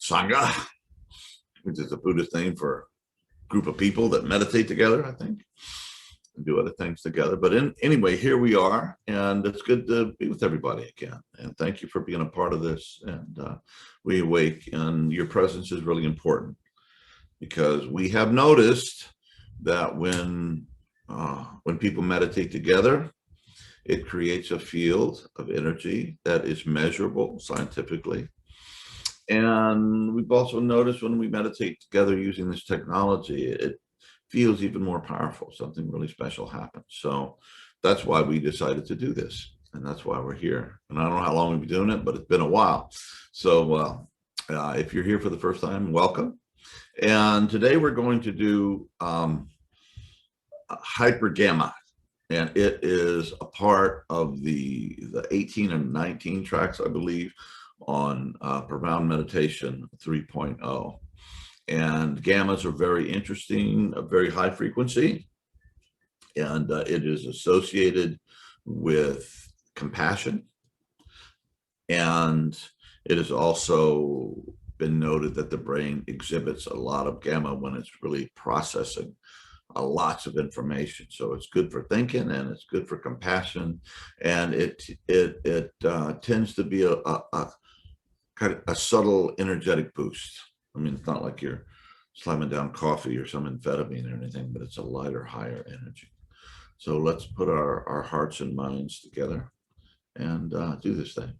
Sangha, which is a Buddhist name for a group of people that meditate together, I think, and do other things together. But anyway, here we are, and it's good to be with everybody again. And thank you for being a part of this. And WeAwake, and your presence is really important, because we have noticed that when people meditate together, it creates a field of energy that is measurable scientifically. And we've also noticed when we meditate together using this technology, it feels even more powerful. Something really special happens. So that's why we decided to do this. And that's why we're here. And I don't know how long we've been doing it, but it's been a while. So if you're here for the first time, welcome. And today we're going to do hyper gamma. And it is a part of the 18 and 19 tracks, I believe, on Profound Meditation 3.0. And gammas are very interesting, a very high frequency. And it is associated with compassion. And it has also been noted that the brain exhibits a lot of gamma when it's really processing lots of information. So it's good for thinking, and it's good for compassion, and it tends to be a kind of a subtle energetic boost. I mean, it's not like you're slamming down coffee or some amphetamine or anything, but it's a lighter, higher energy. So let's put our hearts and minds together and do this thing.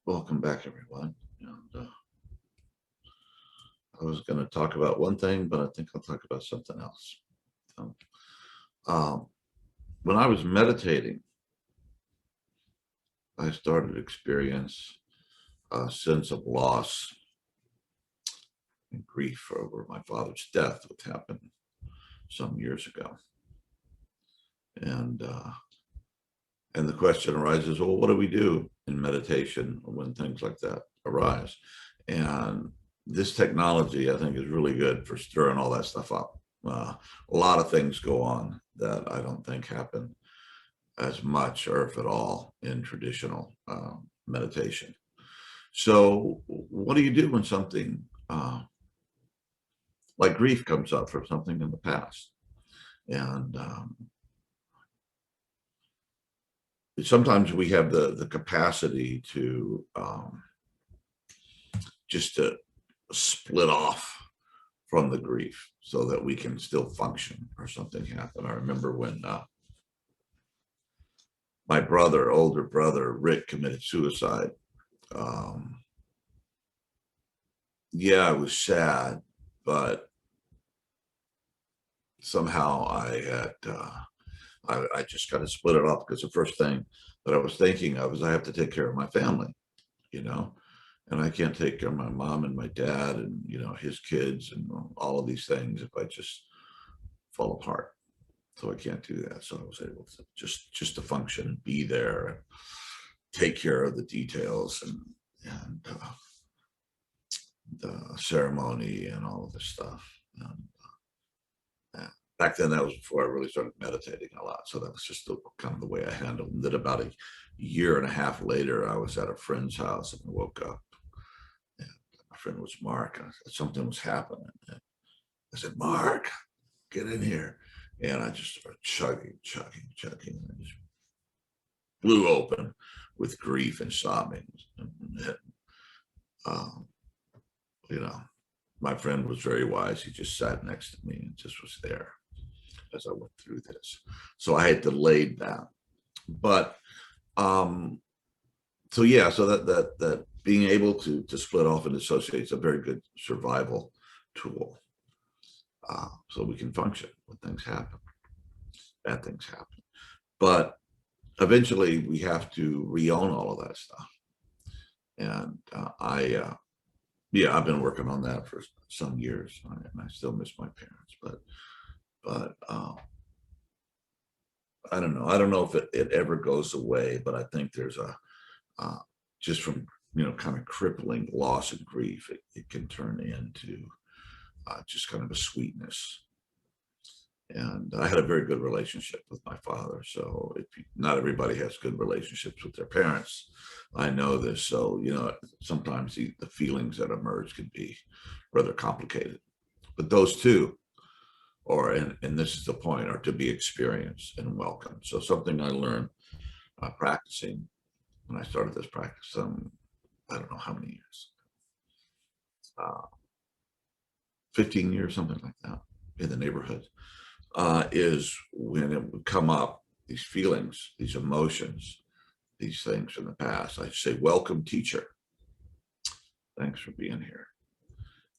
Welcome back, everyone. And I was going to talk about one thing, but I think I'll talk about something else. So, when I was meditating, I started to experience a sense of loss and grief over my father's death, which happened some years ago. And the question arises, well, what do we do in meditation when things like that arise? And this technology, I think, is really good for stirring all that stuff up. A lot of things go on that I don't think happen as much, or if at all, in traditional meditation. So what do you do when something like grief comes up for something in the past? And sometimes we have the capacity to just to split off from the grief so that we can still function or something happen. I remember when my older brother, Rick, committed suicide. Yeah, it was sad, but somehow I just got to split it up, because the first thing that I was thinking of is I have to take care of my family, and I can't take care of my mom and my dad and, his kids and all of these things if I just fall apart. So I can't do that. So I was able to just to function and be there and take care of the details and the ceremony and all of this stuff. And back then, that was before I really started meditating a lot. So that was just kind of the way I handled it. And then about a year and a half later, I was at a friend's house and I woke up. And my friend was Mark. Something was happening. And I said, Mark, get in here. And I just started chugging. And I just blew open with grief and sobbing. My friend was very wise. He just sat next to me and just was there as I went through this. So I had delayed that. But so that being able to split off and dissociate is a very good survival tool. So we can function when things happen, bad things happen. But eventually we have to re-own all of that stuff. And I've been working on that for some years, and I still miss my parents, but I don't know. I don't know if it ever goes away, but I think there's just from, kind of crippling loss and grief, it can turn into just kind of a sweetness. And I had a very good relationship with my father. So not everybody has good relationships with their parents. I know this. So, sometimes the feelings that emerge can be rather complicated. But those two and this is the point, are to be experienced and welcomed. So something I learned practicing when I started this practice, I don't know how many years, 15 years, something like that, in the neighborhood. Is when it would come up, these feelings, these emotions, these things from the past, I say, welcome, teacher. Thanks for being here.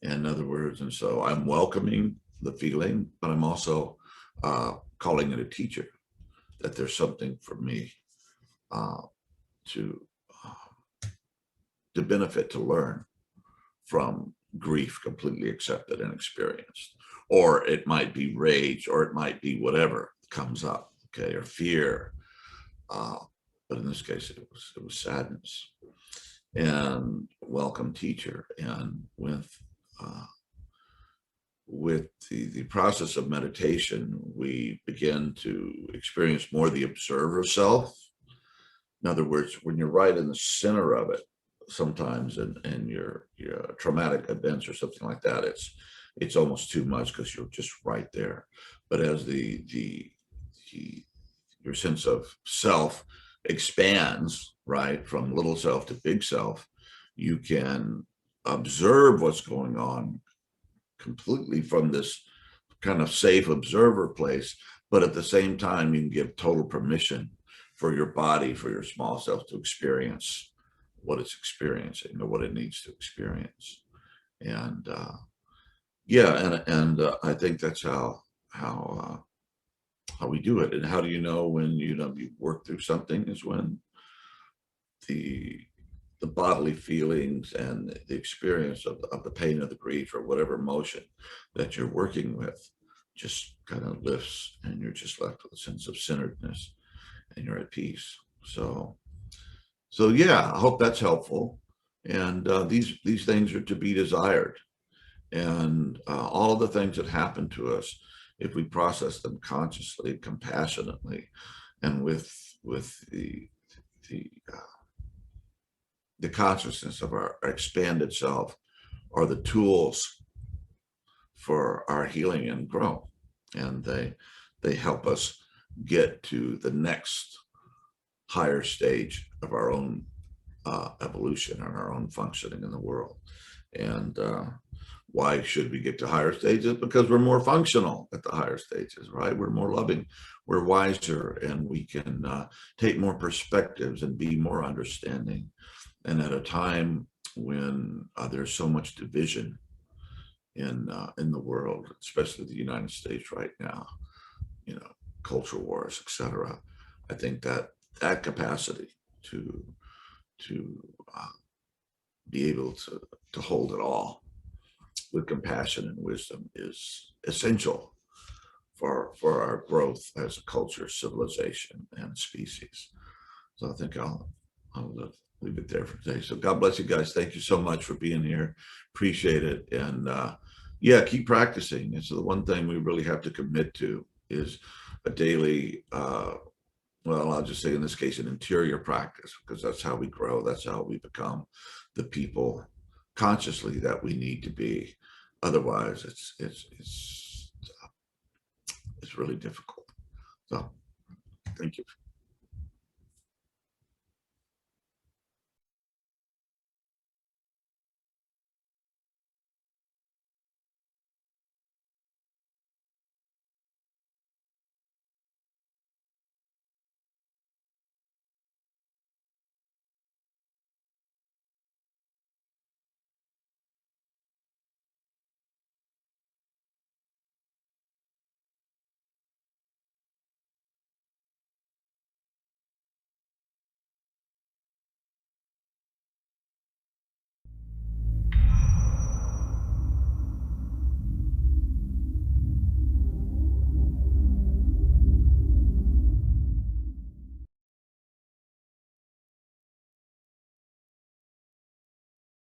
In other words, and so I'm welcoming the feeling, but I'm also calling it a teacher, that there's something for me to benefit, to learn from grief completely accepted and experienced. Or it might be rage, or it might be whatever comes up, okay, or fear. But in this case, it was sadness. And welcome, teacher. And with the process of meditation, we begin to experience more the observer self. In other words, when you're right in the center of it, sometimes in your traumatic events or something like that, it's almost too much because you're just right there. But as your sense of self expands, right, from little self to big self, you can observe what's going on completely from this kind of safe observer place. But at the same time, you can give total permission for your body, for your small self, to experience what it's experiencing or what it needs to experience. And yeah, and I think that's how we do it. And how do you know when you work through something is when the bodily feelings and the experience of the pain or the grief or whatever emotion that you're working with just kind of lifts, and you're just left with a sense of centeredness, and you're at peace. So yeah, I hope that's helpful. And these things are to be desired. And all of the things that happen to us, if we process them consciously, compassionately, and with the the consciousness of our expanded self, are the tools for our healing and growth. And they help us get to the next higher stage of our own evolution and our own functioning in the world. And why should we get to higher stages? Because we're more functional at the higher stages, right? We're more loving, we're wiser, and we can take more perspectives and be more understanding. And at a time when there's so much division in the world, especially the United States right now, culture wars, etc. I think that capacity to be able to hold it all with compassion and wisdom is essential for our growth as a culture, civilization, and species. So I think I'll leave it there for today. So God bless you guys. Thank you so much for being here. Appreciate it. And yeah, keep practicing. It's the one thing we really have to commit to is a daily, well, I'll just say in this case, an interior practice, because that's how we grow. That's how we become the people consciously that we need to be. Otherwise, it's really difficult. So thank you.